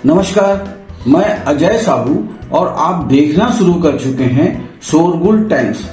नमस्कार, मैं अजय साहू और आप देखना शुरू कर चुके हैं शोरगुल टाइम्स।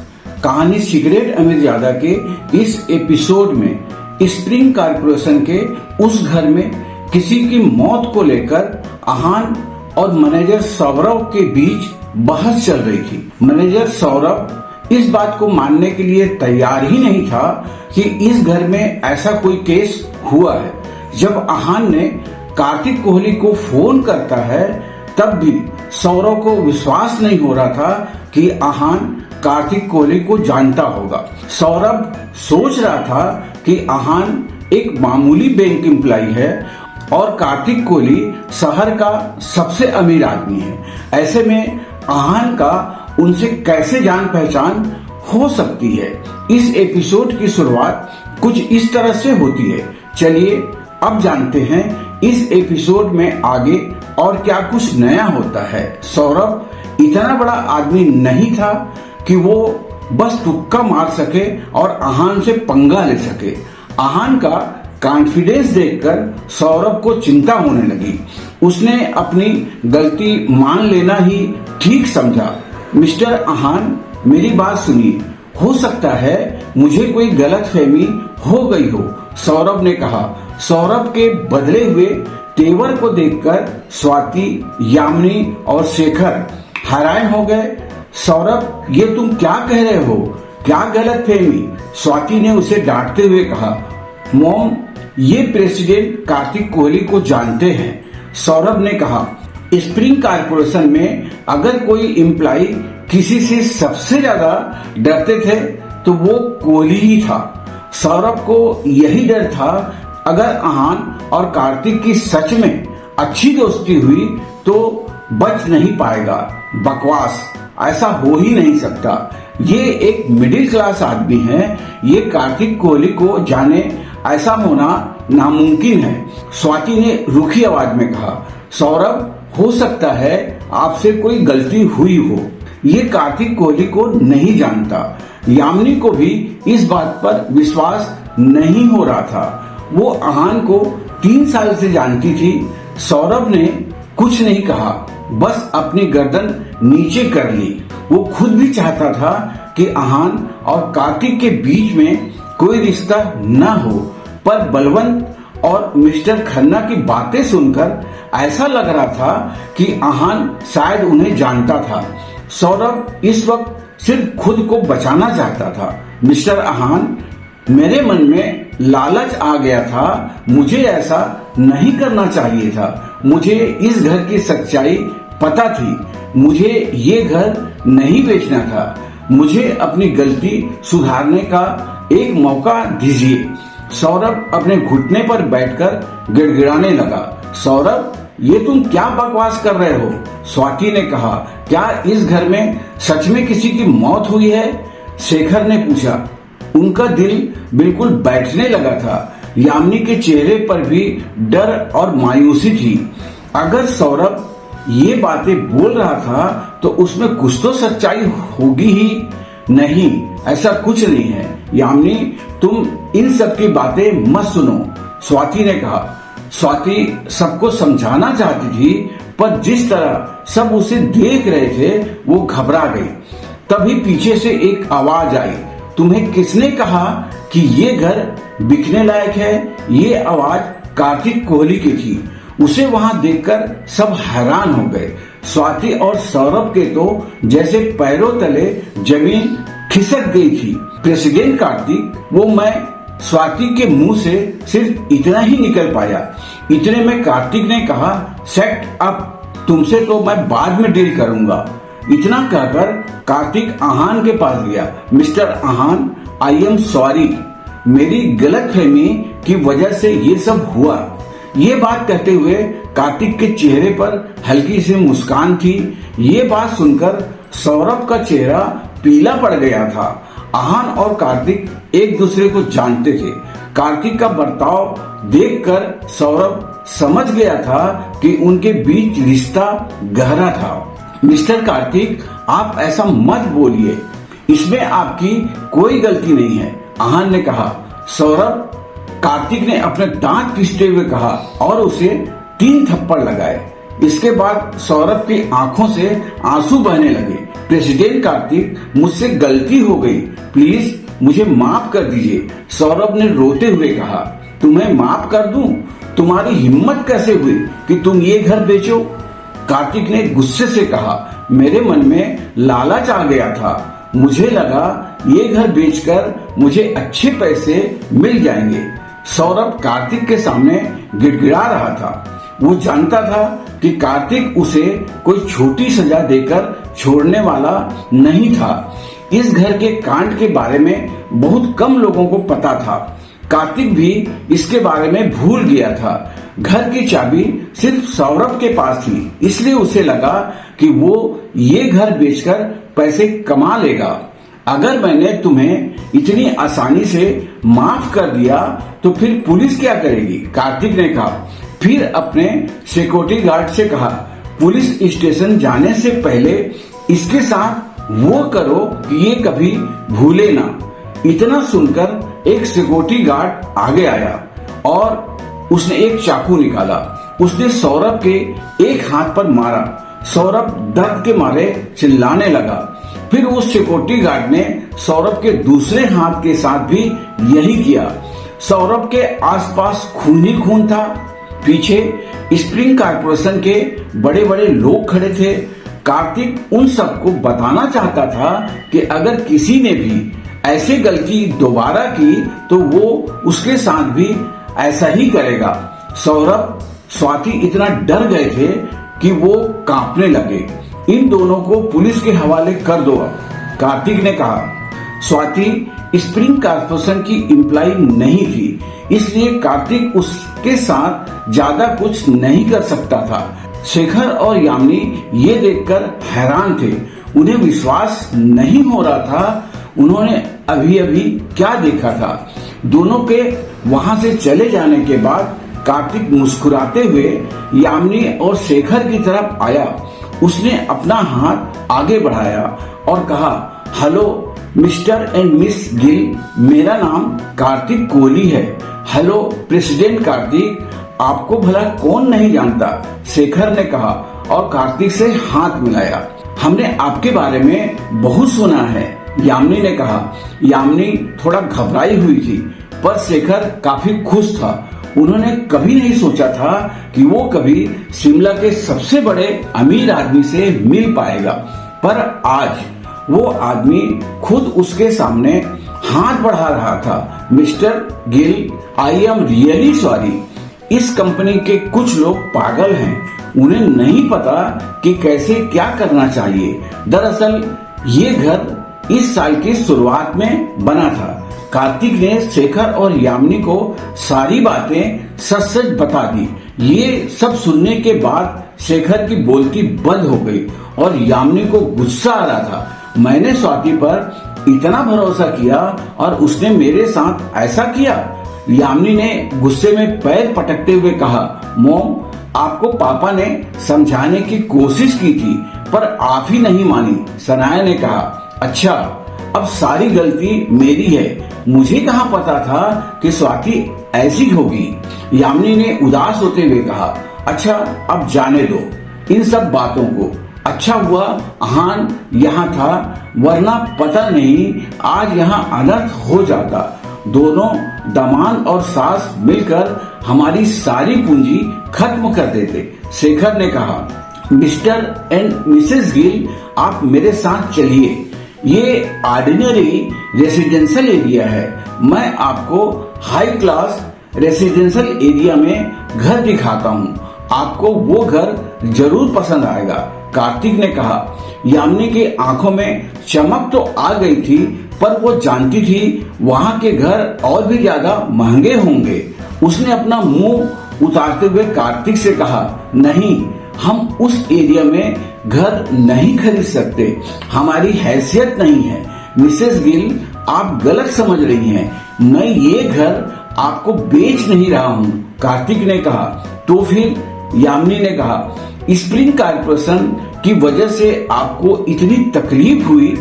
कहानी सिगरेट अमीरजादा के इस एपिसोड में स्प्रिंग कॉर्पोरेशन के उस घर में किसी की मौत को लेकर आहान और मैनेजर सौरभ के बीच बहस चल रही थी। मैनेजर सौरभ इस बात को मानने के लिए तैयार ही नहीं था कि इस घर में ऐसा कोई केस हुआ है। जब आहान ने कार्तिक कोहली को फोन करता है तब भी सौरभ को विश्वास नहीं हो रहा था कि आहान कार्तिक कोहली को जानता होगा। सौरभ सोच रहा था कि आहान एक मामूली बैंक एम्प्लॉय है और कार्तिक कोहली शहर का सबसे अमीर आदमी है। ऐसे में आहान का उनसे कैसे जान पहचान हो सकती है। इस एपिसोड की शुरुआत कुछ इस तरह से होती है। चलिए अब जानते हैं इस एपिसोड में आगे और क्या कुछ नया होता है। सौरभ इतना बड़ा आदमी नहीं था कि वो बस तुक्का मार सके और आहान से पंगा ले सके। आहान का कॉन्फिडेंस देखकर सौरभ को चिंता होने लगी। उसने अपनी गलती मान लेना ही ठीक समझा। मिस्टर आहान, मेरी बात सुनिए, हो सकता है मुझे कोई गलतफहमी हो गई हो, सौरभ ने कहा। सौरभ के बदले हुए तेवर को देखकर स्वाति, यामिनी और शेखर हैरान हो गए। सौरभ, ये तुम क्या कह रहे हो? क्या गलतफहमी? स्वाति ने उसे डांटते हुए कहा। मॉम, ये प्रेसिडेंट कार्तिक कोहली को जानते हैं, सौरभ ने कहा। स्प्रिंग कॉर्पोरेशन में अगर कोई एम्प्लॉय किसी से सबसे ज्यादा डरते थे तो वो कोहली ही था। सौरभ को यही डर था, अगर आहान और कार्तिक की सच में अच्छी दोस्ती हुई तो बच नहीं पाएगा। बकवास, ऐसा हो ही नहीं सकता। ये एक मिडिल क्लास आदमी है, ये कार्तिक कोहली को जाने ऐसा होना नामुमकिन है, स्वाति ने रूखी आवाज में कहा। सौरभ, हो सकता है आपसे कोई गलती हुई हो, ये कार्तिक कोहली को नहीं जानता। यामिनी को भी इस बात पर विश्वास नहीं हो रहा था। वो आहान को 3 साल से जानती थी। सौरभ ने कुछ नहीं कहा, बस अपनी गर्दन नीचे कर ली। वो खुद भी चाहता था कि आहान और कार्तिक के बीच में कोई रिश्ता न हो, पर बलवंत और मिस्टर खन्ना की बातें सुनकर ऐसा लग रहा था कि आहान शायद उन्हें जानता था। सौरभ इस वक्त सिर्फ खुद को बचाना चाहता था। मिस्टर आहान, मेरे मन में लालच आ गया था, मुझे ऐसा नहीं करना चाहिए था। मुझे इस घर की सच्चाई पता थी, मुझे ये घर नहीं बेचना था। मुझे अपनी गलती सुधारने का एक मौका दीजिए। सौरभ अपने घुटने पर बैठकर गिड़गिड़ाने लगा। सौरभ, ये तुम क्या बकवास कर रहे हो? स्वाति ने कहा। क्या इस घर में सच में किसी की मौत हुई है? शेखर ने पूछा। उनका दिल बिल्कुल बैठने लगा था। यामिनी के चेहरे पर भी डर और मायूसी थी। अगर सौरभ ये बातें बोल रहा था तो उसमें कुछ तो सच्चाई होगी ही। नहीं, ऐसा कुछ नहीं है। यामिनी, तुम इन सब की बातें मत सुनो, स्वाति ने कहा। स्वाति सबको समझाना चाहती थी, पर जिस तरह सब उसे देख रहे थे वो घबरा गई। तभी पीछे से एक आवाज आई। तुम्हें किसने कहा कि ये घर बिकने लायक है? ये आवाज कार्तिक कोहली की थी। उसे वहां देखकर सब हैरान हो गए। स्वाति और सौरभ के तो जैसे पैरों तले जमीन खिसक गई थी। प्रेसिडेंट कार्तिक, वो मैं स्वाति के मुंह से सिर्फ इतना ही निकल पाया। इतने में कार्तिक ने कहा, सेट अप, तुमसे तो मैं बाद में डील करूंगा। इतना कहकर कार्तिक आहान के पास गया। Mister Ahaan, I am sorry, मेरी गलतफहमी की वजह से ये सब हुआ। ये बात कहते हुए कार्तिक के चेहरे पर हल्की सी मुस्कान थी। ये बात सुनकर सौरभ का चेहरा पीला पड़ गया था। आहान और कार्तिक एक दूसरे को जानते थे। कार्तिक का बर्ताव देखकर सौरभ समझ गया था कि उनके बीच रिश्ता गहरा था। मिस्टर कार्तिक, आप ऐसा मत बोलिए, इसमें आपकी कोई गलती नहीं है, आहान ने कहा। सौरभ, कार्तिक ने अपने दांत पीसते हुए कहा और उसे 3 थप्पड़ लगाए। इसके बाद सौरभ की आंखों से आंसू बहने लगे। प्रेसिडेंट कार्तिक, मुझसे गलती हो गई, प्लीज मुझे माफ कर दीजिए, सौरभ ने रोते हुए कहा। तुम्हें माफ कर दूं? तुम्हारी हिम्मत कैसे हुई कि तुम ये घर बेचो? कार्तिक ने गुस्से से कहा, मेरे मन में लालच आ गया था, मुझे लगा ये घर बेचकर मुझे अच्छे पैसे मिल जाएंगे। सौरभ कार्तिक के सामने गिड़गिड़ा रहा था। वो जानता था कि कार्तिक उसे कोई छोटी सजा देकर छोड़ने वाला नहीं था। इस घर के कांड के बारे में बहुत कम लोगों को पता था। कार्तिक भी इसके बारे में भूल गया था। घर की चाबी सिर्फ सौरभ के पास थी, इसलिए उसे लगा कि वो ये घर बेचकर पैसे कमा लेगा। अगर मैंने तुम्हें इतनी आसानी से माफ कर दिया तो फिर पुलिस क्या करेगी? कार्तिक ने कहा। फिर अपने सिक्योरिटी गार्ड से कहा, पुलिस स्टेशन जाने से पहले इसके साथ वो करो कि ये कभी भूले ना। इतना सुनकर एक सिक्योरिटी गार्ड आगे आया और उसने एक चाकू निकाला। उसने सौरभ के एक हाथ पर मारा। सौरभ दर्द के मारे चिल्लाने लगा। फिर उस सिक्योरिटी गार्ड ने सौरभ के दूसरे हाथ के साथ भी यही किया। सौरभ के आसपास खून ही खून था। पीछे स्प्रिंग कॉर्पोरेशन के बड़े बड़े लोग खड़े थे। कार्तिक उन सबको बताना चाहता था कि अगर किसी ने भी ऐसी गलती दोबारा की तो वो उसके साथ भी ऐसा ही करेगा। सौरभ, स्वाति इतना डर गए थे कि वो कांपने लगे। इन दोनों को पुलिस के हवाले कर दो। कार्तिक ने कहा। स्वाति स्प्रिंग कॉर्पोरेशन की एम्प्लॉय नहीं थी, इसलिए कार्तिक उसके साथ ज्यादा कुछ नहीं कर सकता था। शेखर और यामिनी ये देखकर हैरान थे। उन्हें विश्वास नहीं हो रहा था उन्होंने अभी अभी क्या देखा था। दोनों के वहां से चले जाने के बाद कार्तिक मुस्कुराते हुए यामिनी और शेखर की तरफ आया। उसने अपना हाथ आगे बढ़ाया और कहा, hello mister and miss Gill, मेरा नाम कार्तिक कोहली है। हेलो प्रेसिडेंट कार्तिक, आपको भला कौन नहीं जानता, शेखर ने कहा और कार्तिक से हाथ मिलाया। हमने आपके बारे में बहुत सुना है, यामिनी ने कहा। यामिनी थोड़ा घबराई हुई थी, पर शेखर काफी खुश था। उन्होंने कभी नहीं सोचा था कि वो कभी शिमला के सबसे बड़े अमीर आदमी से मिल पाएगा, पर आज वो आदमी खुद उसके सामने हाथ बढ़ा रहा था। Mister Gill, I am really sorry. इस कंपनी के कुछ लोग पागल हैं, उन्हें नहीं पता कि कैसे क्या करना चाहिए। दरअसल ये घर इस साल की शुरुआत में बना था। कार्तिक ने शेखर और यामिनी को सारी बातें सच सच बता दी। ये सब सुनने के बाद शेखर की बोलती बंद हो गई और यामिनी को गुस्सा आ रहा था। मैंने स्वाति पर इतना भरोसा किया और उसने मेरे साथ ऐसा किया। यामिनी ने गुस्से में पैर पटकते हुए कहा, मोम, आपको पापा ने समझाने की कोशिश की थी पर आप ही नहीं मानी। सनाया ने कहा, अच्छा, अब सारी गलती मेरी है, मुझे कहाँ पता था कि स्वाति ऐसी होगी। यामिनी ने उदास होते हुए कहा, अच्छा अब जाने दो इन सब बातों को। अच्छा हुआ आहान यहाँ था, वरना पता नहीं आज यहाँ अनर्थ हो जाता। दोनों दामाद और सास मिलकर हमारी सारी पूंजी खत्म कर देते। शेखर ने कहा, मिस्टर एंड मिसेस गिल, आप मेरे साथ चलिए। ये ऑर्डिनरी रेसिडेंशियल एरिया है। मैं आपको हाई क्लास रेसिडेंशियल एरिया में घर दिखाता हूँ, आपको वो घर जरूर पसंद आएगा, कार्तिक ने कहा। यामिनी की आंखों में चमक तो आ गई थी, पर वो जानती थी वहाँ के घर और भी ज्यादा महंगे होंगे। उसने अपना मुंह उतारते हुए कार्तिक से कहा, नहीं, हम उस एरिया में घर नहीं खरीद सकते, हमारी हैसियत नहीं है। मिसेस गिल, आप गलत समझ रही हैं, मैं ये घर आपको बेच नहीं रहा हूँ, कार्तिक ने कहा। तो फिर? यामिनी ने कहा, स्प्रिंग कॉर्पोरेशन की वजह से आपको इतनी तकलीफ हुई,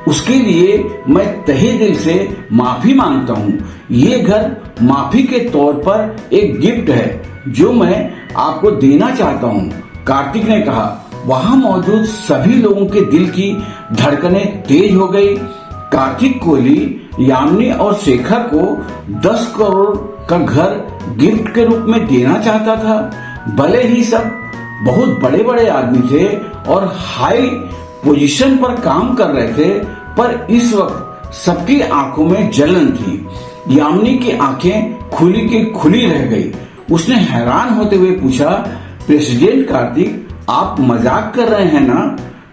उसके लिए मैं तहे दिल से माफी मांगता हूँ। ये घर माफी के तौर पर एक गिफ्ट है जो मैं आपको देना चाहता हूँ। कार्तिक ने कहा। वहां मौजूद सभी लोगों के दिल की धड़कनें तेज हो गई। कार्तिक कोहली यामिनी और शेखर को 10 करोड़ का घर गिफ्ट के रूप में देना चाहता था। भले ही सब बहुत बड़े बड़े आदमी थे और हाई पोजीशन पर काम कर रहे थे, पर इस वक्त सबकी आंखों में जलन थी। यामिनी की आंखें खुली की खुली रह गई। उसने हैरान होते हुए पूछा, प्रेसिडेंट कार्तिक, आप मजाक कर रहे हैं ना?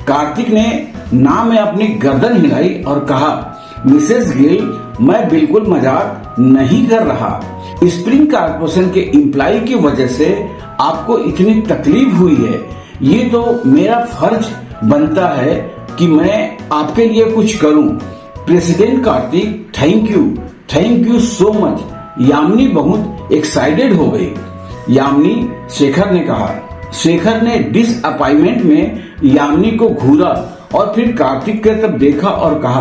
कार्तिक ने ना में अपनी गर्दन हिलाई और कहा, मिसेस गिल, मैं बिल्कुल मजाक नहीं कर रहा। स्प्रिंग कॉर्पोरेशन के एम्प्लॉय की वजह से आपको इतनी तकलीफ हुई है, ये तो मेरा फर्ज बनता है कि मैं आपके लिए कुछ करूं। President Kartik, thank you so much. Yamini बहुत एक्साइटेड हो गई। यामिनी, शेखर ने कहा। शेखर ने डिसअपॉइंटमेंट में यामिनी को घूरा और फिर कार्तिक की तरफ देखा और कहा,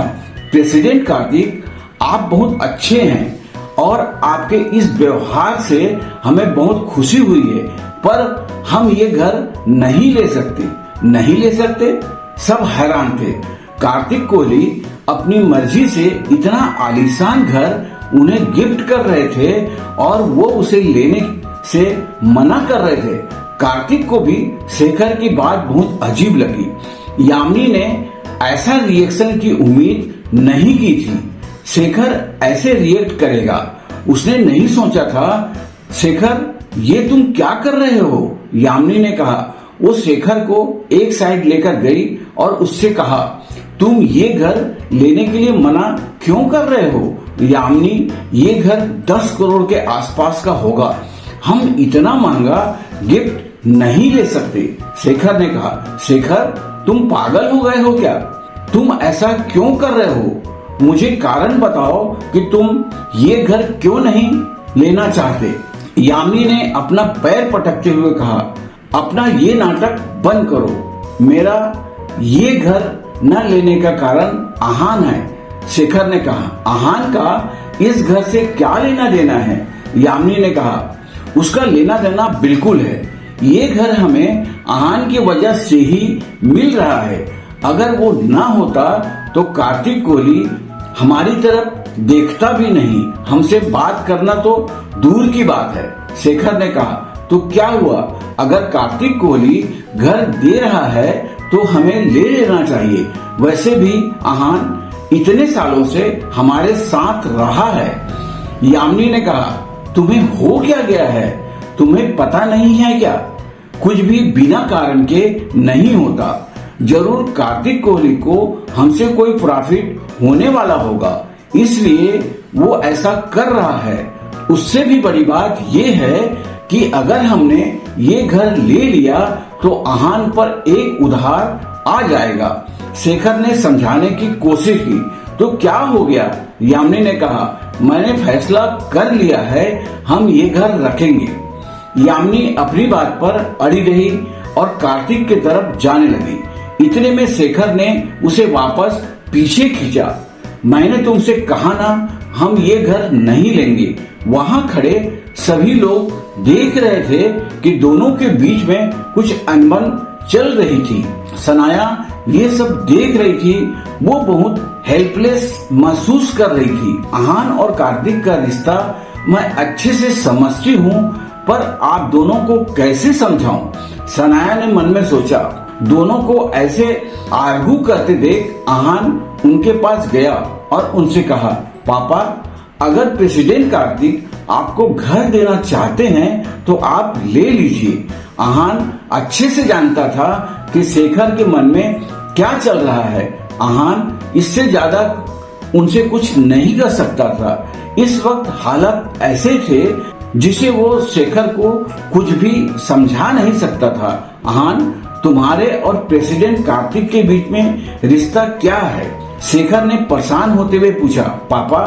प्रेसिडेंट कार्तिक, आप बहुत अच्छे हैं और आपके इस व्यवहार से हमें बहुत खुशी हुई है, पर हम ये घर नहीं ले सकते। सब हैरान थे। कार्तिक कोहली अपनी मर्जी से इतना आलीशान घर उन्हें गिफ्ट कर रहे थे और वो उसे लेने से मना कर रहे थे। कार्तिक को भी शेखर की बात बहुत अजीब लगी। यामिनी ने ऐसा रिएक्शन की उम्मीद नहीं की थी। शेखर ऐसे रिएक्ट करेगा उसने नहीं सोचा था। शेखर, ये तुम क्या कर रहे हो? यामिनी ने कहा। वो शेखर को एक साइड लेकर गई और उससे कहा, तुम ये घर लेने के लिए मना क्यों कर रहे हो? यामिनी, ये घर 10 करोड़ के आसपास का होगा, हम इतना महंगा गिफ्ट नहीं ले सकते। शेखर ने कहा। शेखर, तुम पागल हो गए हो क्या? तुम ऐसा क्यों कर रहे हो? मुझे कारण बताओ कि तुम ये घर क्यों नहीं लेना चाहते। यामिनी ने अपना पैर पटकते हुए कहा, अपना ये नाटक बंद करो। मेरा ये घर न लेने का कारण आहान है। शेखर ने कहा। आहान का इस घर से क्या लेना देना है? यामिनी ने कहा। उसका लेना देना बिल्कुल है। ये घर हमें आहान की वजह से ही मिल रहा है। अगर वो ना होता तो कार्तिक कोहली हमारी तरफ देखता भी नहीं, हमसे बात करना तो दूर की बात है। शेखर ने कहा। तो क्या हुआ? अगर कार्तिक कोहली घर दे रहा है तो हमें ले लेना चाहिए। वैसे भी आहान इतने सालों से हमारे साथ रहा है। यामिनी ने कहा, तुम्हें हो क्या गया है? तुम्हें पता नहीं है क्या? कुछ भी बिना कारण के नहीं होता। जरूर कार्तिक कोहली को हमसे कोई प्रॉफिट होने वाला होगा, इसलिए वो ऐसा कर रहा है। उससे भी बड़ी बात ये है कि अगर हमने ये घर ले लिया तो आहान पर एक उधार आ जाएगा। शेखर ने समझाने की कोशिश की। तो क्या हो गया? यामिनी ने कहा, मैंने फैसला कर लिया है, हम ये घर रखेंगे। यामिनी अपनी बात पर अड़ी रही और कार्तिक की तरफ जाने लगी। इतने में शेखर ने उसे वापस पीछे खींचा। मैंने तुमसे कहा ना, हम ये घर नहीं लेंगे। वहां खड़े सभी लोग देख रहे थे कि दोनों के बीच में कुछ अनबन चल रही थी। सनाया ये सब देख रही थी। वो बहुत हेल्पलेस महसूस कर रही थी। आहान और कार्तिक का रिश्ता मैं अच्छे से समझती हूँ, पर आप दोनों को कैसे समझाऊं? सनाया ने मन में सोचा। दोनों को ऐसे आर्गू करते देख आहान उनके पास गया और उनसे कहा, पापा, अगर प्रेसिडेंट कार्तिक आपको घर देना चाहते हैं तो आप ले लीजिए। आहान अच्छे से जानता था कि शेखर के मन में क्या चल रहा है। आहान इससे ज्यादा उनसे कुछ नहीं कर सकता था। इस वक्त हालात ऐसे थे जिसे वो शेखर को कुछ भी समझा नहीं सकता था। आहान, तुम्हारे और प्रेसिडेंट कार्तिक के बीच में रिश्ता क्या है? शेखर ने परेशान होते हुए पूछा। पापा,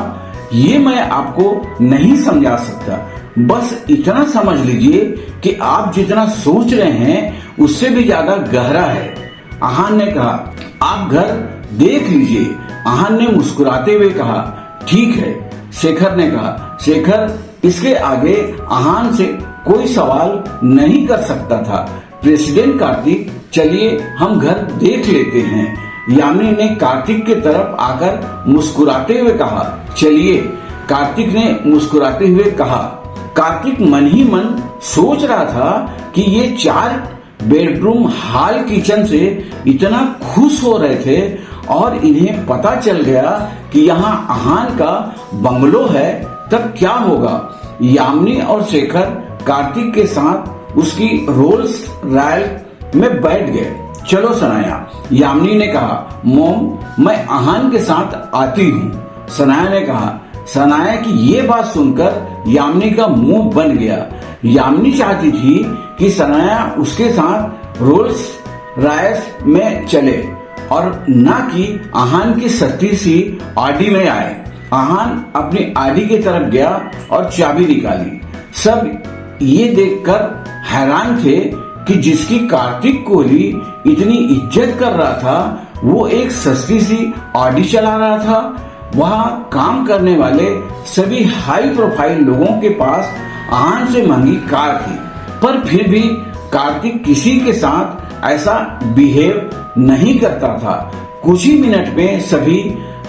ये मैं आपको नहीं समझा सकता। बस इतना समझ लीजिए कि आप जितना सोच रहे हैं उससे भी ज्यादा गहरा है। आहान ने कहा, आप घर देख लीजिए। आहान ने मुस्कुराते हुए कहा, ठीक है। शेखर ने कहा। शेखर इसके आगे आहान से कोई सवाल नहीं कर सकता था। प्रेसिडेंट कार्तिक, चलिए हम घर देख लेते हैं। यामिनी ने कार्तिक की तरफ आकर मुस्कुराते हुए कहा। चलिए, कार्तिक ने मुस्कुराते हुए कहा। कार्तिक मन ही मन सोच रहा था कि ये 4 बेडरूम हॉल किचन से इतना खुश हो रहे थे और इन्हें पता चल गया कि यहाँ आहान का बंगलो है, तब क्या होगा। यामिनी और शेखर कार्तिक के साथ उसकी रोल्स रॉयस में बैठ गए। चलो सनाया, यामिनी ने कहा। मोम, मैं आहान के साथ आती हूँ, सनाया ने कहा। सनाया की ये बात सुनकर यामिनी का मुंह बन गया। यामिनी चाहती थी कि सनाया उसके साथ रोल्स रॉयस में चले और न कि आहान की सस्ती सी ऑडी में आए। आहान अपनी ऑडी की तरफ गया और चाबी निकाली। सब ये देखकर हैरान थे कि जिसकी कार्तिक कोहली इतनी इज्जत कर रहा था, वो एक सस्ती सी ऑडी चला रहा था। वहाँ काम करने वाले सभी हाई प्रोफाइल लोगों के पास आहान से महंगी कार थी, पर फिर भी कार्तिक किसी के साथ ऐसा बिहेव नहीं करता था। कुछ ही मिनट में सभी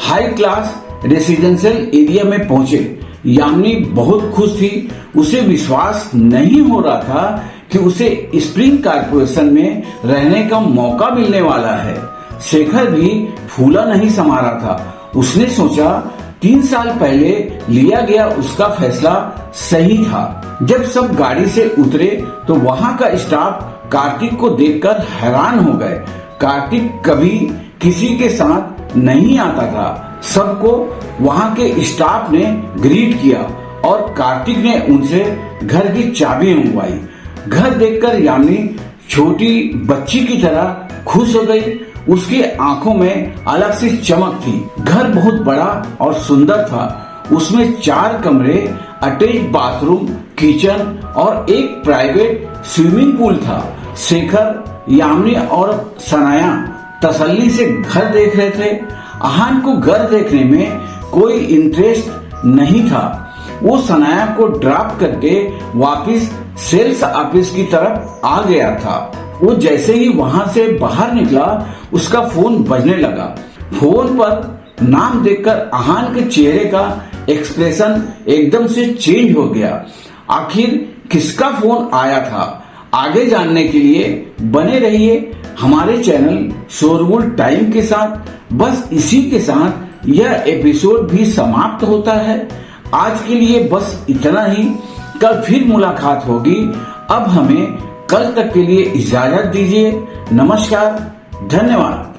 हाई क्लास रेसिडेंशियल एरिया में पहुंचे। यामिनी बहुत खुश थी। उसे विश्वास नहीं हो रहा था कि उसे स्प्रिंग कारपोरेशन में रहने का मौका मिलने वाला है। शेखर भी फूला नहीं समा रहा था। उसने सोचा 3 साल पहले लिया गया उसका फैसला सही था। जब सब गाड़ी से उतरे तो वहाँ का स्टाफ कार्तिक को देखकर हैरान हो गए। कार्तिक कभी किसी के साथ नहीं आता था। सबको वहाँ के स्टाफ ने ग्रीट किया और कार्तिक ने उनसे घर की चाबी मंगवाई। घर देखकर यामिनी छोटी बच्ची की तरह खुश हो गई। उसकी आंखों में अलग सी चमक थी। घर बहुत बड़ा और सुंदर था। उसमें 4 कमरे, अटैच बाथरूम, किचन और एक प्राइवेट स्विमिंग पूल था। शेखर, यामिनी और सनाया तसल्ली से घर देख रहे थे। आहान को घर देखने में कोई इंटरेस्ट नहीं था। वो सनाया को ड्रॉप करके वापस सेल्स ऑफिस की तरफ आ गया था। वो जैसे ही वहां से बाहर निकला, उसका फोन बजने लगा। फोन पर नाम देखकर आहान के चेहरे का एक्सप्रेशन एकदम से चेंज हो गया। आखिर किसका फोन आया था? आगे जानने के लिए बने रहिए हमारे चैनल शोरगुल टाइम के साथ। बस इसी के साथ यह एपिसोड भी समाप्त होता है। आज के लिए बस इतना ही। कल फिर मुलाकात होगी। अब हमें कल तक के लिए इजाजत दीजिए। नमस्कार, धन्यवाद।